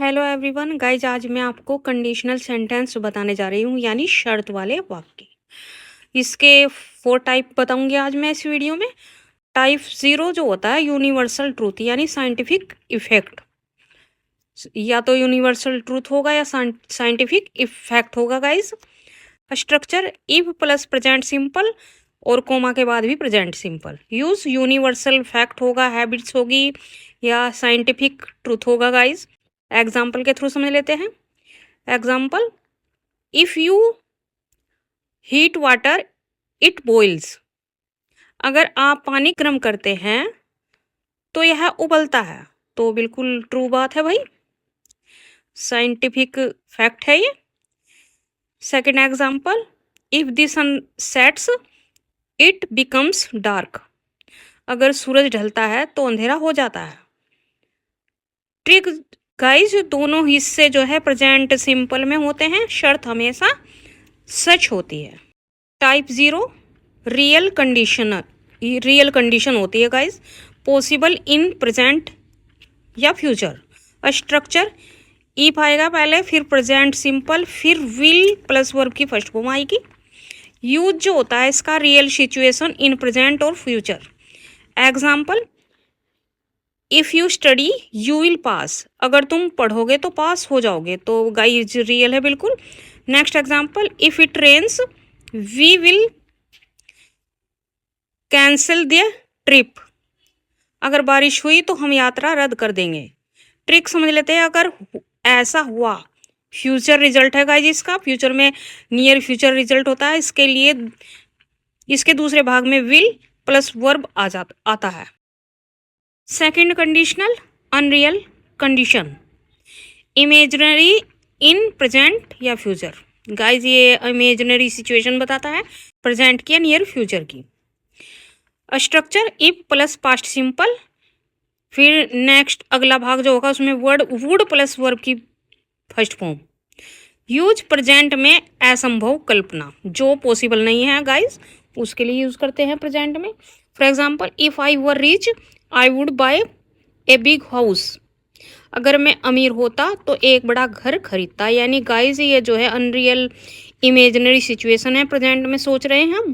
Hello everyone guys, आज मैं आपको कंडीशनल सेंटेंस बताने जा रही हूँ, यानी शर्त वाले वाक्य। इसके 4 टाइप बताऊंगी आज मैं इस वीडियो में। टाइप 0 जो होता है यूनिवर्सल ट्रूथ यानी साइंटिफिक इफेक्ट, या तो यूनिवर्सल ट्रूथ होगा या साइंटिफिक इफेक्ट होगा guys. Structure if plus present simple और कोमा के बाद भी present simple. Use universal fact होगा, हैबिट्स होगी या साइंटिफिक ट्रूथ होगा गाइज। एग्जाम्पल के थ्रू समझ लेते हैं। Example, if you heat water it boils. अगर आप पानी गर्म करते हैं तो यह उबलता है, तो बिल्कुल ट्रू बात है भाई, साइंटिफिक फैक्ट है ये। Second example, if the sun sets it becomes dark. अगर सूरज ढलता है तो अंधेरा हो जाता है। ट्रिक गाइज, दोनों हिस्से जो है प्रेजेंट सिंपल में होते हैं, शर्त हमेशा सच होती है। टाइप 0 रियल कंडीशन होती है गाइज, पॉसिबल इन प्रेजेंट या फ्यूचर। स्ट्रक्चर इफ आएगा पहले, फिर प्रेजेंट सिंपल, फिर विल प्लस वर्ब की फर्स्ट फॉर्म आएगी। यूज जो होता है इसका रियल सिचुएशन इन प्रेजेंट और future. Example, if you study you will pass. अगर तुम पढ़ोगे तो पास हो जाओगे, तो गाइज रियल है बिल्कुल। Next example, if it rains we will cancel the trip. अगर बारिश हुई तो हम यात्रा रद्द कर देंगे। ट्रिक समझ लेते हैं। अगर ऐसा हुआ, फ्यूचर रिजल्ट है गाइज इसका, फ्यूचर में नियर फ्यूचर रिजल्ट होता है, इसके लिए इसके दूसरे भाग में विल प्लस वर्ब आता है। Second conditional, unreal condition, imaginary in present या फ्यूचर। गाइज ये इमेजिनरी सिचुएशन बताता है, प्रेजेंट की या नियर फ्यूचर की। Structure if plus past simple, फिर नेक्स्ट अगला भाग जो होगा उसमें वर्ड वुड प्लस वर्ब की फर्स्ट फॉर्म। यूज प्रेजेंट में असंभव कल्पना, जो पॉसिबल नहीं है गाइज उसके लिए यूज करते हैं प्रेजेंट में। For example, if I were rich I would buy a big house. अगर मैं अमीर होता तो एक बड़ा घर खरीदता। यानी गाइज ये जो है अनरियल इमेजिनरी सिचुएशन है, प्रेजेंट में सोच रहे हैं हम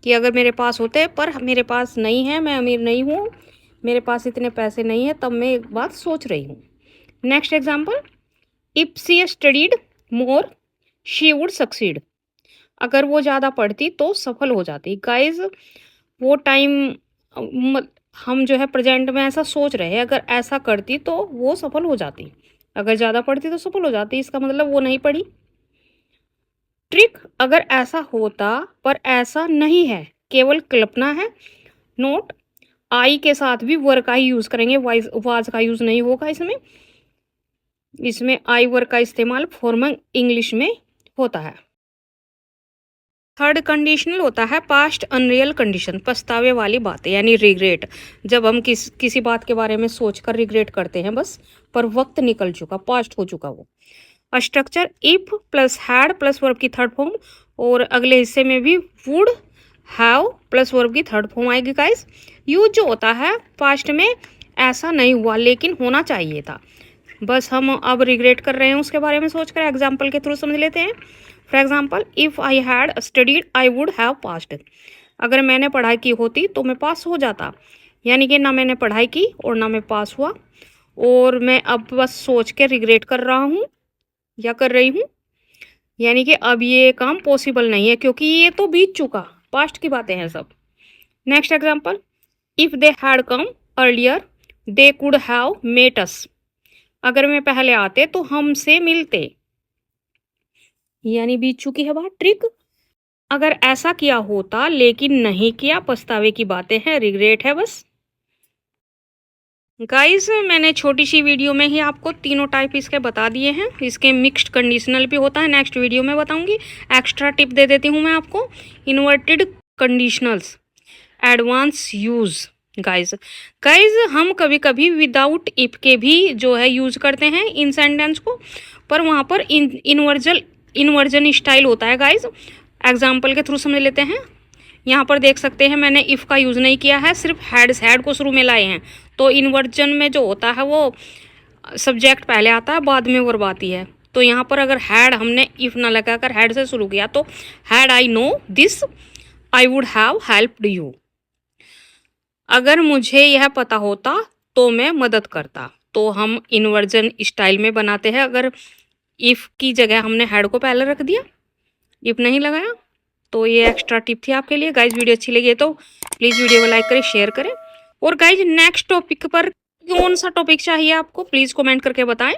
कि अगर मेरे पास होते, पर मेरे पास नहीं है, मैं अमीर नहीं हूँ, मेरे पास इतने पैसे नहीं है, तब मैं एक बात सोच रही हूँ। Next example, if she studied more she would succeed. अगर वो ज़्यादा पढ़ती तो सफल हो जाती। गाइज वो टाइम हम जो है प्रेजेंट में ऐसा सोच रहे हैं, अगर ऐसा करती तो वो सफल हो जाती, अगर ज़्यादा पढ़ती तो सफल हो जाती, इसका मतलब वो नहीं पढ़ी। ट्रिक, अगर ऐसा होता पर ऐसा नहीं है, केवल कल्पना है। नोट, आई के साथ भी वर का ही यूज करेंगे, वाज का यूज नहीं होगा इसमें। इसमें आई वर का इस्तेमाल फॉर्मल इंग्लिश में होता है। थर्ड कंडीशनल होता है पास्ट अनरियल कंडीशन, पछतावे वाली बातें यानी रिग्रेट। जब हम किसी बात के बारे में सोचकर रिग्रेट करते हैं बस, पर वक्त निकल चुका, पास्ट हो चुका वो। Structure if plus had plus verb की थर्ड फॉर्म, और अगले हिस्से में भी वुड हैव प्लस वर्ब की थर्ड फॉर्म आएगी गाइस। यूज जो होता है पास्ट में ऐसा नहीं हुआ लेकिन होना चाहिए था, बस हम अब रिग्रेट कर रहे हैं उसके बारे में सोचकर। एग्जाम्पल के थ्रू समझ लेते हैं। For example, if I had studied I would have passed. अगर मैंने पढ़ाई की होती तो मैं पास हो जाता। यानी कि ना मैंने पढ़ाई की और ना मैं पास हुआ, और मैं अब बस सोच के रिग्रेट कर रहा हूँ या कर रही हूँ। यानी कि अब ये काम पॉसिबल नहीं है, क्योंकि ये तो बीत चुका, पास्ट की बातें हैं सब। Next example, if they had come earlier they could have met us. अगर मैं पहले आते तो हमसे मिलते, यानी बीत चुकी है बात। ट्रिक, अगर ऐसा किया होता लेकिन नहीं किया, पछतावे की बातें हैं, रिग्रेट है बस। गाइस मैंने छोटी सी वीडियो में ही आपको तीनों टाइप इसके बता दिए हैं। इसके मिक्स्ड कंडीशनल भी होता है, नेक्स्ट वीडियो में बताऊंगी। एक्स्ट्रा टिप दे देती हूँ मैं आपको, inverted conditionals advance use. Guys हम कभी कभी विदाउट इफ के भी जो है यूज करते हैं इन सेंटेंस को, पर वहाँ पर इन्वर्जन स्टाइल होता है गाइज। एग्जाम्पल के थ्रू समझ लेते हैं। यहाँ पर देख सकते हैं मैंने इफ़ का यूज़ नहीं किया है, सिर्फ हैड को शुरू में लाए हैं। तो इन्वर्जन में जो होता है वो सब्जेक्ट पहले आता है, बाद में वर्ब आती है। तो यहाँ पर अगर हैड हमने इफ ना लगाकर हैड से शुरू किया तो had I know this I would have helped you. अगर मुझे यह पता होता तो मैं मदद करता। तो हम इन्वर्जन स्टाइल में बनाते हैं। अगर इफ की जगह हमने हैड को पहले रख दिया, इफ नहीं लगाया। तो ये एक्स्ट्रा टिप थी आपके लिए गाइज। वीडियो अच्छी लगी तो प्लीज़ वीडियो को लाइक करें, शेयर करें। और गाइज नेक्स्ट टॉपिक पर कौन सा टॉपिक चाहिए आपको प्लीज़ कमेंट करके बताएं।